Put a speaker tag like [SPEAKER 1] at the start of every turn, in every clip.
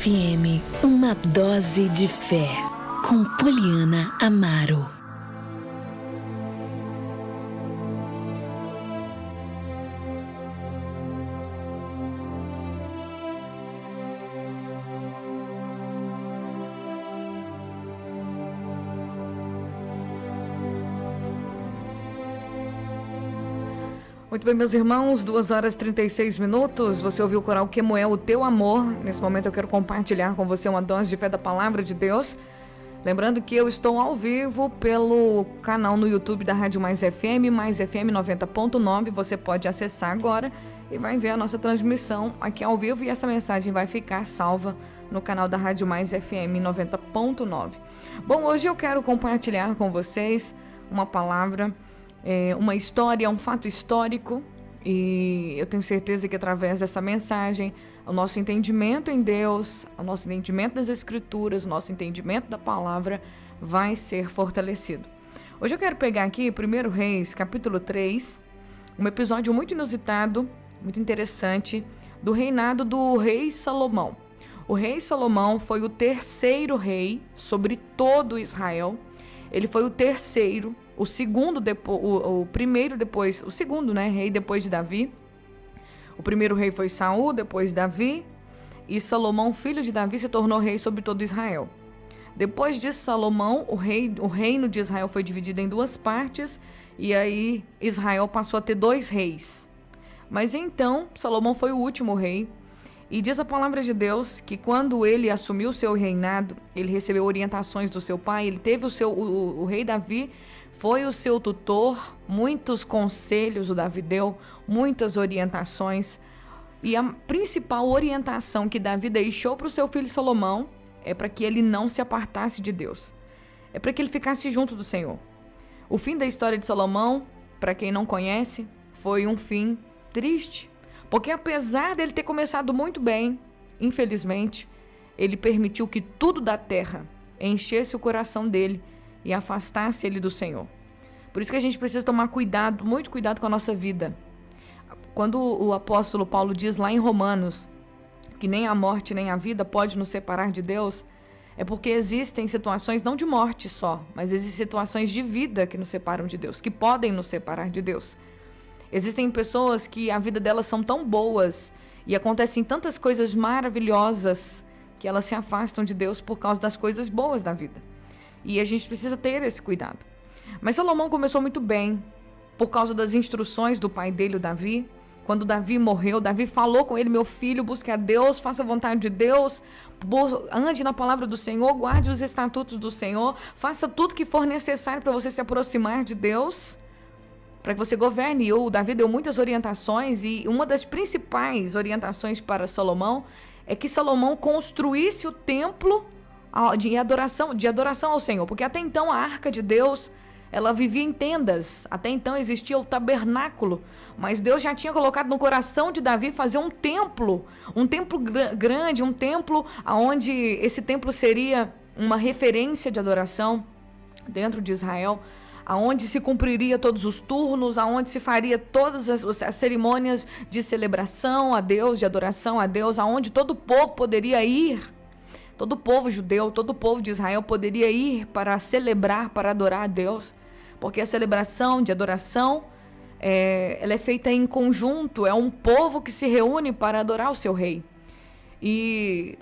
[SPEAKER 1] FM, uma dose de fé, com Poliana Amaro.
[SPEAKER 2] Muito bem, meus irmãos, 2h36. Você ouviu o coral Quemuel, o Teu Amor. Nesse momento eu quero compartilhar com você uma dose de fé da Palavra de Deus. Lembrando que eu estou ao vivo pelo canal no YouTube da Rádio Mais FM, Mais FM 90.9. Você pode acessar agora e vai ver a nossa transmissão aqui ao vivo. E essa mensagem vai ficar salva no canal da Rádio Mais FM 90.9. Bom, hoje eu quero compartilhar com vocês uma palavra, uma história, um fato histórico, e eu tenho certeza que através dessa mensagem o nosso entendimento em Deus, o nosso entendimento das Escrituras, o nosso entendimento da palavra vai ser fortalecido. Hoje eu quero pegar aqui 1 Reis, capítulo 3, um episódio muito inusitado, muito interessante, do reinado do rei Salomão. O rei Salomão foi o terceiro rei sobre todo Israel. Ele foi o terceiro, o segundo depois, o primeiro depois, o segundo, rei depois de Davi. O primeiro rei foi Saul, depois Davi, e Salomão, filho de Davi, se tornou rei sobre todo Israel. Depois de Salomão, o reino de Israel foi dividido em duas partes, e aí Israel passou a ter 2 reis. Mas então, Salomão foi o último rei, e diz a palavra de Deus que quando ele assumiu o seu reinado, ele recebeu orientações do seu pai, ele teve o rei Davi, foi o seu tutor, muitos conselhos o Davi deu, muitas orientações. E a principal orientação que Davi deixou para o seu filho Salomão é para que ele não se apartasse de Deus. É para que ele ficasse junto do Senhor. O fim da história de Salomão, para quem não conhece, foi um fim triste. Porque apesar dele ter começado muito bem, infelizmente, ele permitiu que tudo da terra enchesse o coração dele e afastasse ele do Senhor. Por isso que a gente precisa tomar cuidado, muito cuidado com a nossa vida. Quando o apóstolo Paulo diz lá em Romanos que nem a morte nem a vida pode nos separar de Deus, é porque existem situações não de morte só, mas existem situações de vida que nos separam de Deus, que podem nos separar de Deus. Existem pessoas que a vida delas são tão boas e acontecem tantas coisas maravilhosas que elas se afastam de Deus por causa das coisas boas da vida. E a gente precisa ter esse cuidado. Mas Salomão começou muito bem por causa das instruções do pai dele, o Davi. Quando Davi morreu, Davi falou com ele: meu filho, busque a Deus, faça a vontade de Deus, ande na palavra do Senhor, guarde os estatutos do Senhor, faça tudo que for necessário para você se aproximar de Deus, para que você governe. O Davi deu muitas orientações, e uma das principais orientações para Salomão é que Salomão construísse o templo de adoração ao Senhor, porque até então a arca de Deus, ela vivia em tendas, até então existia o tabernáculo, mas Deus já tinha colocado no coração de Davi fazer um templo grande, um templo onde esse templo seria uma referência de adoração dentro de Israel, aonde se cumpriria todos os turnos, aonde se faria todas as cerimônias de celebração a Deus, de adoração a Deus, aonde todo o povo poderia ir, todo o povo judeu, todo o povo de Israel poderia ir para celebrar, para adorar a Deus, porque a celebração de adoração, ela é feita em conjunto, é um povo que se reúne para adorar o seu rei. E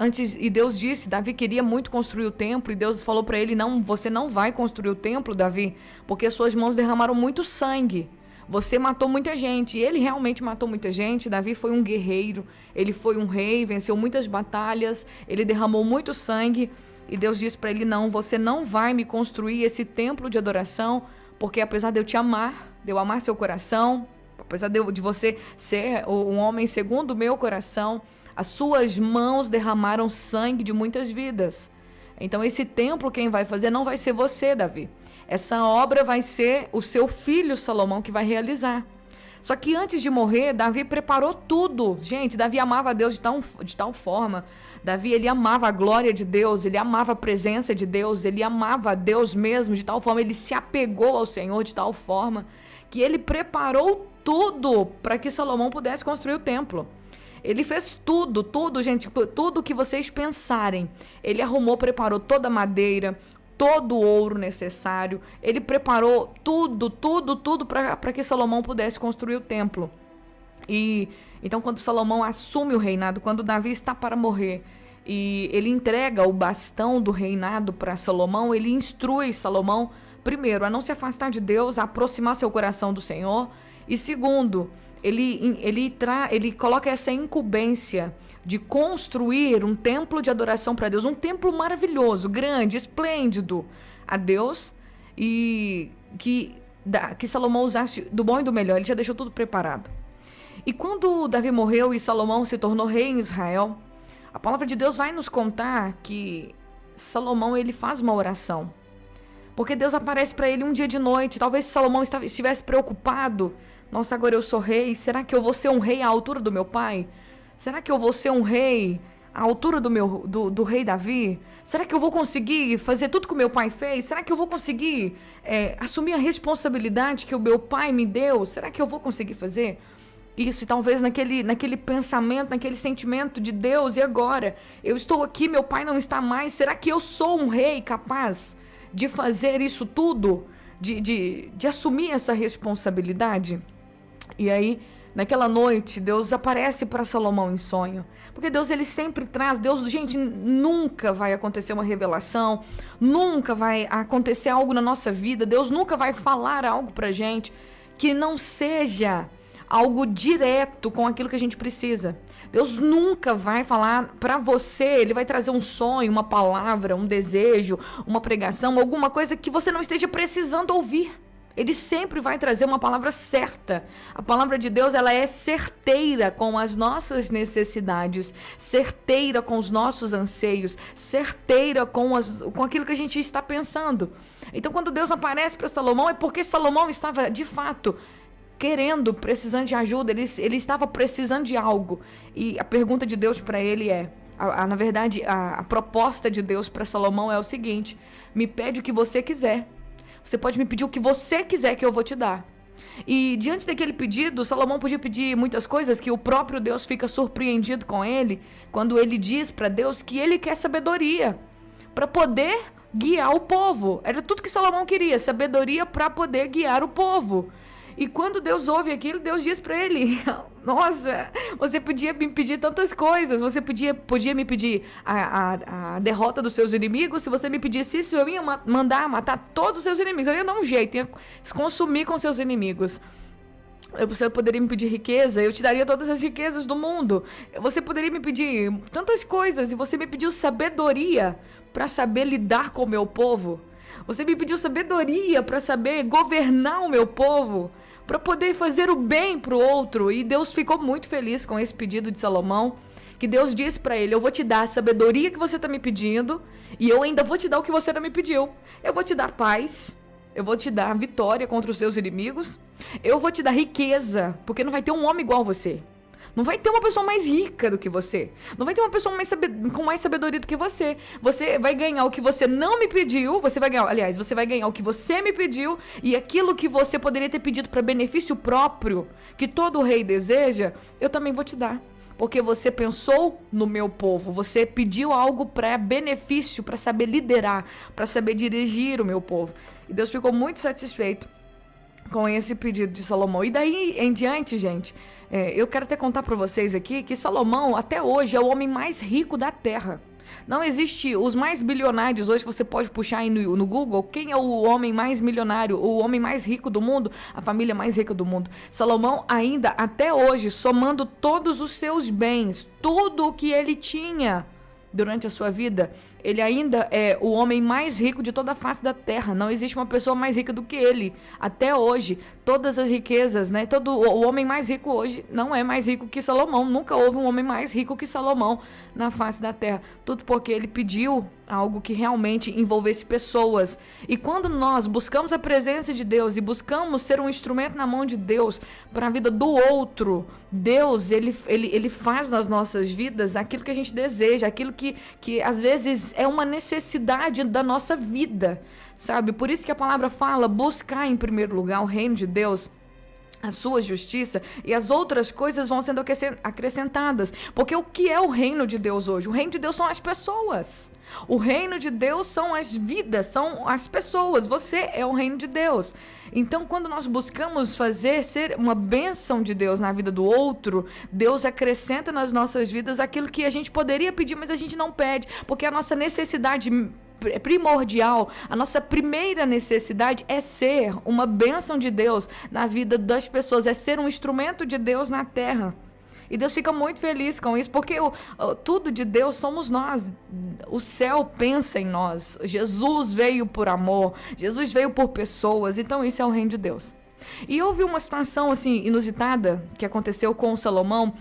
[SPEAKER 2] Deus disse, Davi queria muito construir o templo, e Deus falou para ele: não, você não vai construir o templo, Davi, porque suas mãos derramaram muito sangue, você matou muita gente. E ele realmente matou muita gente. Davi foi um guerreiro, ele foi um rei, venceu muitas batalhas, ele derramou muito sangue, e Deus disse para ele: não, você não vai me construir esse templo de adoração, porque apesar de eu te amar, de eu amar seu coração, apesar de você ser um homem segundo o meu coração, as suas mãos derramaram sangue de muitas vidas. Então esse templo quem vai fazer não vai ser você, Davi. Essa obra vai ser o seu filho Salomão que vai realizar. Só que antes de morrer, Davi preparou tudo. Gente, Davi amava a Deus de tal forma. Davi, ele amava a glória de Deus, ele amava a presença de Deus, ele amava a Deus mesmo de tal forma, ele se apegou ao Senhor de tal forma que ele preparou tudo para que Salomão pudesse construir o templo. Ele fez tudo, gente, tudo que vocês pensarem. Ele arrumou, preparou toda a madeira, todo o ouro necessário. Ele preparou tudo para que Salomão pudesse construir o templo. E então, quando Salomão assume o reinado, quando Davi está para morrer, e ele entrega o bastão do reinado para Salomão, ele instrui Salomão, primeiro, a não se afastar de Deus, a aproximar seu coração do Senhor, e segundo, ele coloca essa incumbência de construir um templo de adoração para Deus, um templo maravilhoso, grande, esplêndido a Deus, e que Salomão usasse do bom e do melhor. Ele já deixou tudo preparado. E quando Davi morreu e Salomão se tornou rei em Israel, a palavra de Deus vai nos contar que Salomão, ele faz uma oração. Porque Deus aparece para ele um dia de noite. Talvez Salomão estivesse preocupado. Nossa, agora eu sou rei. Será que eu vou ser um rei à altura do meu pai? Será que eu vou ser um rei à altura do rei Davi? Será que eu vou conseguir fazer tudo que o meu pai fez? Será que eu vou conseguir assumir a responsabilidade que o meu pai me deu? Será que eu vou conseguir fazer isso? E talvez naquele pensamento, naquele sentimento de Deus, e agora? Eu estou aqui, meu pai não está mais. Será que eu sou um rei capaz de fazer isso tudo? De assumir essa responsabilidade? E aí, naquela noite, Deus aparece para Salomão em sonho. Porque Deus, ele sempre traz. Deus, gente, nunca vai acontecer uma revelação, nunca vai acontecer algo na nossa vida. Deus nunca vai falar algo pra gente que não seja algo direto com aquilo que a gente precisa. Deus nunca vai falar para você, ele vai trazer um sonho, uma palavra, um desejo, uma pregação, alguma coisa que você não esteja precisando ouvir. Ele sempre vai trazer uma palavra certa. A palavra de Deus, ela é certeira com as nossas necessidades, certeira com os nossos anseios, certeira com aquilo que a gente está pensando. Então, quando Deus aparece para Salomão, é porque Salomão estava, de fato, precisando de ajuda, ele estava precisando de algo. E a pergunta de Deus para ele na verdade, a proposta de Deus para Salomão é o seguinte: me pede o que você quiser. Você pode me pedir o que você quiser que eu vou te dar. E diante daquele pedido, Salomão podia pedir muitas coisas que o próprio Deus fica surpreendido com ele, quando ele diz para Deus que ele quer sabedoria para poder guiar o povo. Era tudo que Salomão queria, sabedoria para poder guiar o povo. E quando Deus ouve aquilo, Deus diz para ele: nossa, você podia me pedir tantas coisas, você podia me pedir a derrota dos seus inimigos. Se você me pedisse isso, eu ia mandar matar todos os seus inimigos, eu ia dar um jeito, ia consumir com seus inimigos. Você poderia me pedir riqueza, eu te daria todas as riquezas do mundo. Você poderia me pedir tantas coisas, e você me pediu sabedoria para saber lidar com o meu povo. Você me pediu sabedoria para saber governar o meu povo, para poder fazer o bem para o outro. E Deus ficou muito feliz com esse pedido de Salomão, que Deus disse para ele: eu vou te dar a sabedoria que você está me pedindo, e eu ainda vou te dar o que você não me pediu. Eu vou te dar paz, eu vou te dar vitória contra os seus inimigos, eu vou te dar riqueza, porque não vai ter um homem igual a você. Não vai ter uma pessoa mais rica do que você. Não vai ter uma pessoa com mais sabedoria do que você. Você vai ganhar o que você não me pediu. Você vai ganhar o que você me pediu. E aquilo que você poderia ter pedido para benefício próprio, que todo rei deseja, eu também vou te dar. Porque você pensou no meu povo. Você pediu algo para benefício, para saber liderar, para saber dirigir o meu povo. E Deus ficou muito satisfeito com esse pedido de Salomão. E daí em diante, gente, eu quero até contar para vocês aqui que Salomão, até hoje, é o homem mais rico da terra. Não existe os mais bilionários. Hoje você pode puxar aí no Google quem é o homem mais milionário, o homem mais rico do mundo, a família mais rica do mundo. Salomão ainda, até hoje, somando todos os seus bens, tudo o que ele tinha durante a sua vida, ele ainda é o homem mais rico de toda a face da terra. Não existe uma pessoa mais rica do que ele. Até hoje, todas as riquezas, né? O homem mais rico hoje não é mais rico que Salomão. Nunca houve um homem mais rico que Salomão na face da terra. Tudo porque ele pediu algo que realmente envolvesse pessoas. E quando nós buscamos a presença de Deus e buscamos ser um instrumento na mão de Deus para a vida do outro, Deus, ele faz nas nossas vidas aquilo que a gente deseja, aquilo que às vezes é uma necessidade da nossa vida, sabe? Por isso que a palavra fala: buscar em primeiro lugar o reino de Deus a sua justiça, e as outras coisas vão sendo acrescentadas. Porque o que é o reino de Deus hoje? O reino de Deus são as pessoas. O reino de Deus são as vidas, são as pessoas. Você é o reino de Deus. Então, quando nós buscamos ser uma bênção de Deus na vida do outro, Deus acrescenta nas nossas vidas aquilo que a gente poderia pedir, mas a gente não pede, porque a nossa necessidade primordial, a nossa primeira necessidade é ser uma bênção de Deus na vida das pessoas, é ser um instrumento de Deus na terra. E Deus fica muito feliz com isso, porque tudo de Deus somos nós. O céu pensa em nós. Jesus veio por amor, Jesus veio por pessoas, então isso é o reino de Deus. E houve uma situação assim inusitada que aconteceu com Salomão,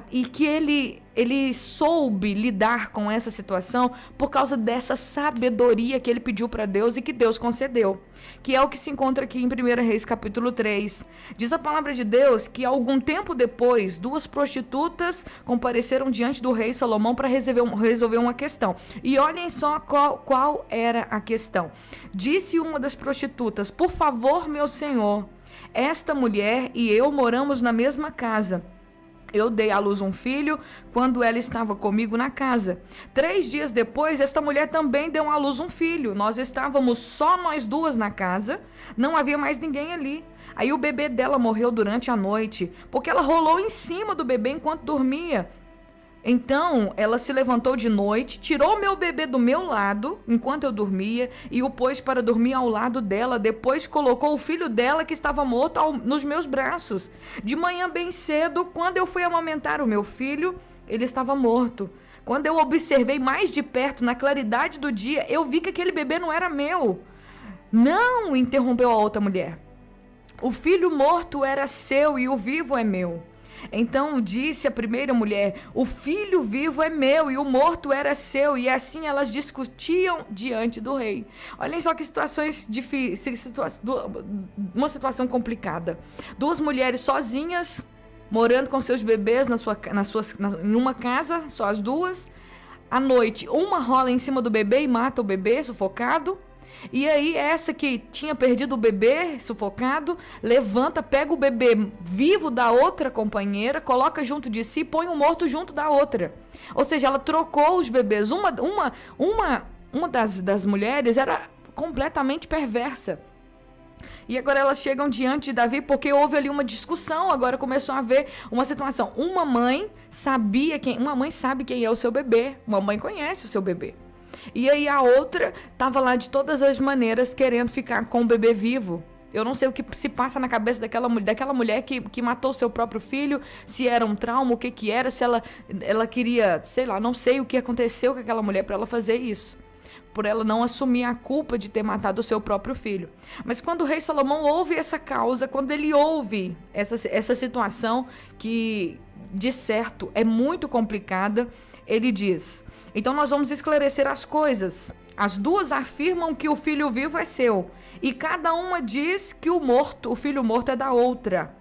[SPEAKER 2] e que ele soube lidar com essa situação por causa dessa sabedoria que ele pediu para Deus e que Deus concedeu, que é o que se encontra aqui em 1 Reis capítulo 3. Diz a palavra de Deus que algum tempo depois, 2 prostitutas compareceram diante do rei Salomão para resolver uma questão. E olhem só qual era a questão. Disse uma das prostitutas: por favor, meu senhor, esta mulher e eu moramos na mesma casa. Eu dei à luz um filho quando ela estava comigo na casa. 3 dias depois, esta mulher também deu à luz um filho. Nós estávamos só nós duas na casa, não havia mais ninguém ali. Aí o bebê dela morreu durante a noite, porque ela rolou em cima do bebê enquanto dormia. Então, ela se levantou de noite, tirou meu bebê do meu lado, enquanto eu dormia, e o pôs para dormir ao lado dela. Depois colocou o filho dela, que estava morto, nos meus braços. De manhã bem cedo, quando eu fui amamentar o meu filho, ele estava morto. Quando eu observei mais de perto, na claridade do dia, eu vi que aquele bebê não era meu. Não, interrompeu a outra mulher. O filho morto era seu e o vivo é meu. Então disse a primeira mulher: o filho vivo é meu e o morto era seu. E assim elas discutiam diante do rei. Olhem só que situações difíceis, uma situação complicada. 2 mulheres sozinhas, morando com seus bebês em uma casa, só as duas. À noite, uma rola em cima do bebê e mata o bebê sufocado. E aí essa que tinha perdido o bebê sufocado, levanta, pega o bebê vivo da outra companheira, coloca junto de si, põe o morto junto da outra. Ou seja, ela trocou os bebês. Uma das mulheres era completamente perversa. E agora elas chegam diante de Davi porque houve ali uma discussão. Agora começou a haver uma situação. Uma mãe sabe quem é o seu bebê. Uma mãe conhece o seu bebê. E aí a outra estava lá de todas as maneiras querendo ficar com o bebê vivo. Eu não sei o que se passa na cabeça daquela mulher que matou seu próprio filho, se era um trauma, o que era, se ela queria, sei lá, não sei o que aconteceu com aquela mulher para ela fazer isso, por ela não assumir a culpa de ter matado o seu próprio filho. Mas quando o rei Salomão ouve essa causa, quando ele ouve essa situação que, de certo, é muito complicada, ele diz: então nós vamos esclarecer as coisas. As duas afirmam que o filho vivo é seu, e cada uma diz que o filho morto é da outra.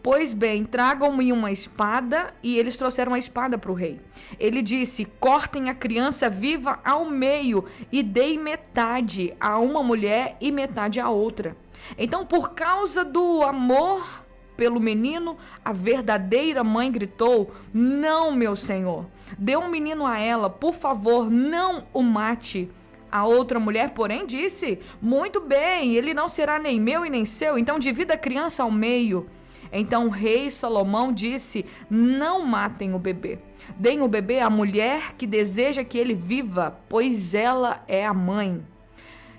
[SPEAKER 2] Pois bem, tragam-me uma espada. E eles trouxeram uma espada para o rei. Ele disse: cortem a criança viva ao meio e deem metade a uma mulher e metade à outra. Então, por causa do amor pelo menino, a verdadeira mãe gritou: não, meu senhor, dê um menino a ela, por favor, não o mate. A outra mulher, porém, disse: muito bem, ele não será nem meu e nem seu, então divida a criança ao meio. Então o rei Salomão disse: não matem o bebê, deem o bebê à mulher que deseja que ele viva, pois ela é a mãe.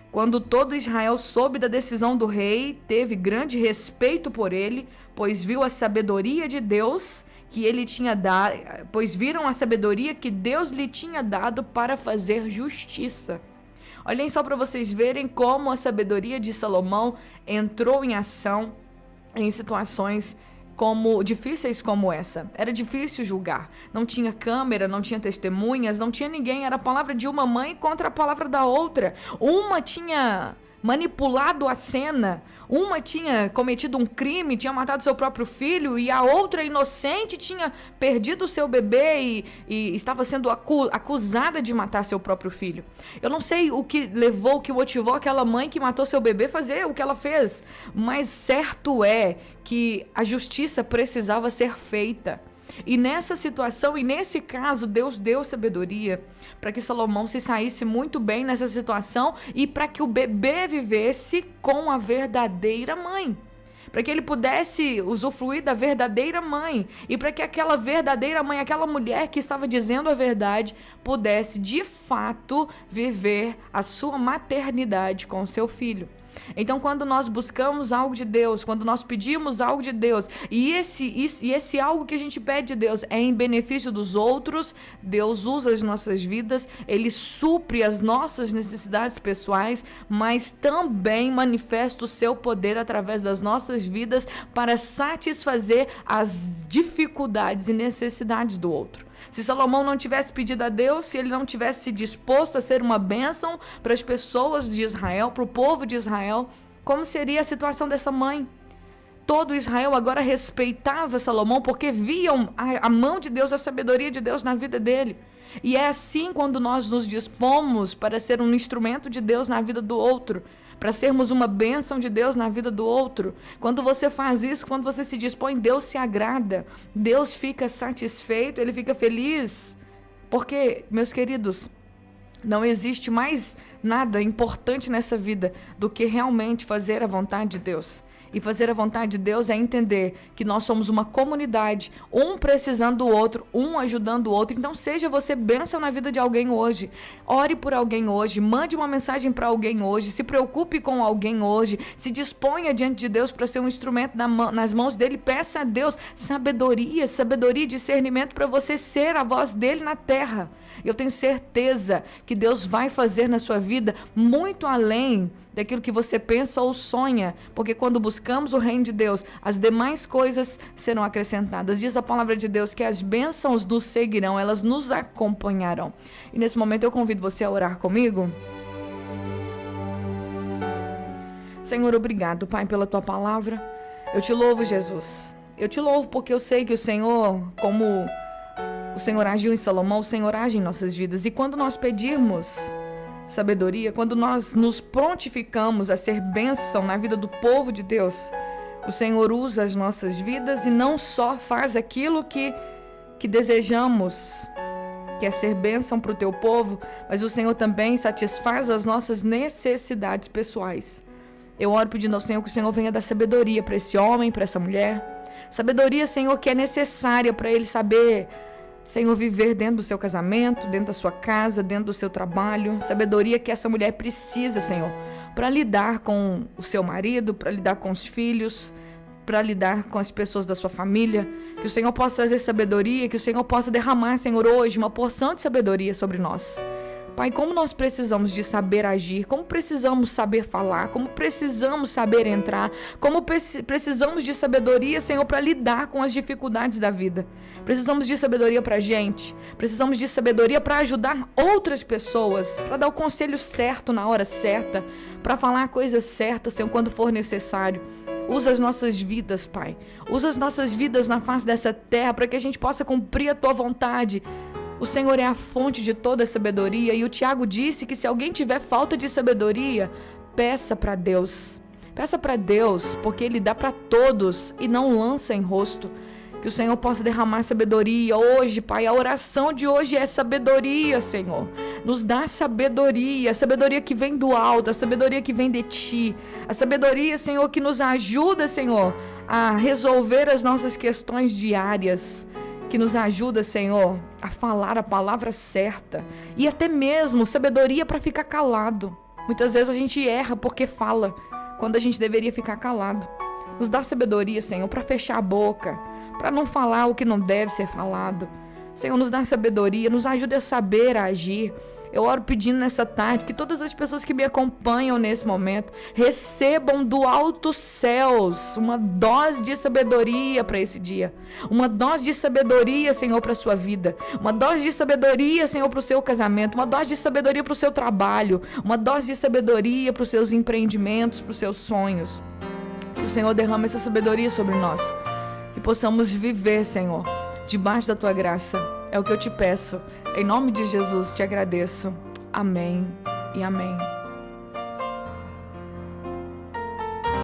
[SPEAKER 2] Quando todo Israel soube da decisão do rei, teve grande respeito por ele, pois viu a sabedoria de Deus que ele tinha dado, pois viram a sabedoria que Deus lhe tinha dado para fazer justiça. Olhem só para vocês verem como a sabedoria de Salomão entrou em ação em situações difíceis como essa. Era difícil julgar. Não tinha câmera, não tinha testemunhas, não tinha ninguém. Era a palavra de uma mãe contra a palavra da outra. Uma tinha manipulado a cena. Uma tinha cometido um crime, tinha matado seu próprio filho, e a outra, inocente, tinha perdido o seu bebê e estava sendo acusada de matar seu próprio filho. Eu não sei o que levou, o que motivou aquela mãe que matou seu bebê a fazer o que ela fez, mas certo é que a justiça precisava ser feita. E nessa situação, e nesse caso, Deus deu sabedoria para que Salomão se saísse muito bem nessa situação e para que o bebê vivesse com a verdadeira mãe. Para que ele pudesse usufruir da verdadeira mãe. E para que aquela verdadeira mãe, aquela mulher que estava dizendo a verdade, pudesse de fato viver a sua maternidade com o seu filho. Então, quando nós buscamos algo de Deus, quando nós pedimos algo de Deus, e esse algo que a gente pede de Deus é em benefício dos outros, Deus usa as nossas vidas, Ele supre as nossas necessidades pessoais, mas também manifesta o seu poder através das nossas vidas para satisfazer as dificuldades e necessidades do outro. Se Salomão não tivesse pedido a Deus, se ele não tivesse disposto a ser uma bênção para as pessoas de Israel, para o povo de Israel, como seria a situação dessa mãe? Todo Israel agora respeitava Salomão porque viam a mão de Deus, a sabedoria de Deus na vida dele. E é assim quando nós nos dispomos para ser um instrumento de Deus na vida do outro, para sermos uma bênção de Deus na vida do outro. Quando você faz isso, quando você se dispõe, Deus se agrada, Deus fica satisfeito, Ele fica feliz. Porque, meus queridos, não existe mais nada importante nessa vida do que realmente fazer a vontade de Deus. E fazer a vontade de Deus é entender que nós somos uma comunidade, um precisando do outro, um ajudando o outro. Então seja você bênção na vida de alguém hoje. Ore por alguém hoje, mande uma mensagem para alguém hoje, se preocupe com alguém hoje, se disponha diante de Deus para ser um instrumento nas mãos dele. Peça a Deus sabedoria e discernimento para você ser a voz dele na terra. Eu tenho certeza que Deus vai fazer na sua vida muito além daquilo que você pensa ou sonha, porque quando buscamos o reino de Deus, as demais coisas serão acrescentadas. Diz a palavra de Deus que as bênçãos nos seguirão, elas nos acompanharão. E nesse momento eu convido você a orar comigo. Senhor, obrigado, Pai, pela Tua palavra. Eu te louvo, Jesus. Eu te louvo porque eu sei que o Senhor, como o Senhor agiu em Salomão, o Senhor age em nossas vidas. E quando nós pedirmos sabedoria, quando nós nos prontificamos a ser bênção na vida do povo de Deus, o Senhor usa as nossas vidas e não só faz aquilo que desejamos, que é ser bênção para o teu povo, mas o Senhor também satisfaz as nossas necessidades pessoais. Eu oro pedindo ao Senhor que o Senhor venha dar sabedoria para esse homem, para essa mulher. Sabedoria, Senhor, que é necessária para ele saber, Senhor, viver dentro do seu casamento, dentro da sua casa, dentro do seu trabalho. Sabedoria que essa mulher precisa, Senhor, para lidar com o seu marido, para lidar com os filhos, para lidar com as pessoas da sua família. Que o Senhor possa trazer sabedoria, que o Senhor possa derramar, Senhor, hoje uma porção de sabedoria sobre nós. Pai, como nós precisamos de saber agir, como precisamos saber falar, como precisamos saber entrar, como precisamos de sabedoria, Senhor, para lidar com as dificuldades da vida. Precisamos de sabedoria para a gente, precisamos de sabedoria para ajudar outras pessoas, para dar o conselho certo na hora certa, para falar a coisa certa, Senhor, quando for necessário. Usa as nossas vidas, Pai. Usa as nossas vidas na face dessa terra para que a gente possa cumprir a Tua vontade. O Senhor é a fonte de toda a sabedoria e o Tiago disse que se alguém tiver falta de sabedoria, peça para Deus. Peça para Deus, porque Ele dá para todos e não lança em rosto. Que o Senhor possa derramar sabedoria hoje, Pai. A oração de hoje é sabedoria, Senhor. Nos dá sabedoria, a sabedoria que vem do alto, a sabedoria que vem de Ti. A sabedoria, Senhor, que nos ajuda, Senhor, a resolver as nossas questões diárias. Que nos ajuda, Senhor, a falar a palavra certa. E até mesmo sabedoria para ficar calado. Muitas vezes a gente erra porque fala, quando a gente deveria ficar calado. Nos dá sabedoria, Senhor, para fechar a boca, para não falar o que não deve ser falado. Senhor, nos dá sabedoria, nos ajuda a saber agir. Eu oro pedindo nessa tarde que todas as pessoas que me acompanham nesse momento recebam do alto céus uma dose de sabedoria para esse dia. Uma dose de sabedoria, Senhor, para a sua vida. Uma dose de sabedoria, Senhor, para o seu casamento. Uma dose de sabedoria para o seu trabalho. Uma dose de sabedoria para os seus empreendimentos, para os seus sonhos. Que o Senhor derrame essa sabedoria sobre nós. Que possamos viver, Senhor, debaixo da tua graça. É o que eu te peço. Em nome de Jesus te agradeço. Amém e amém.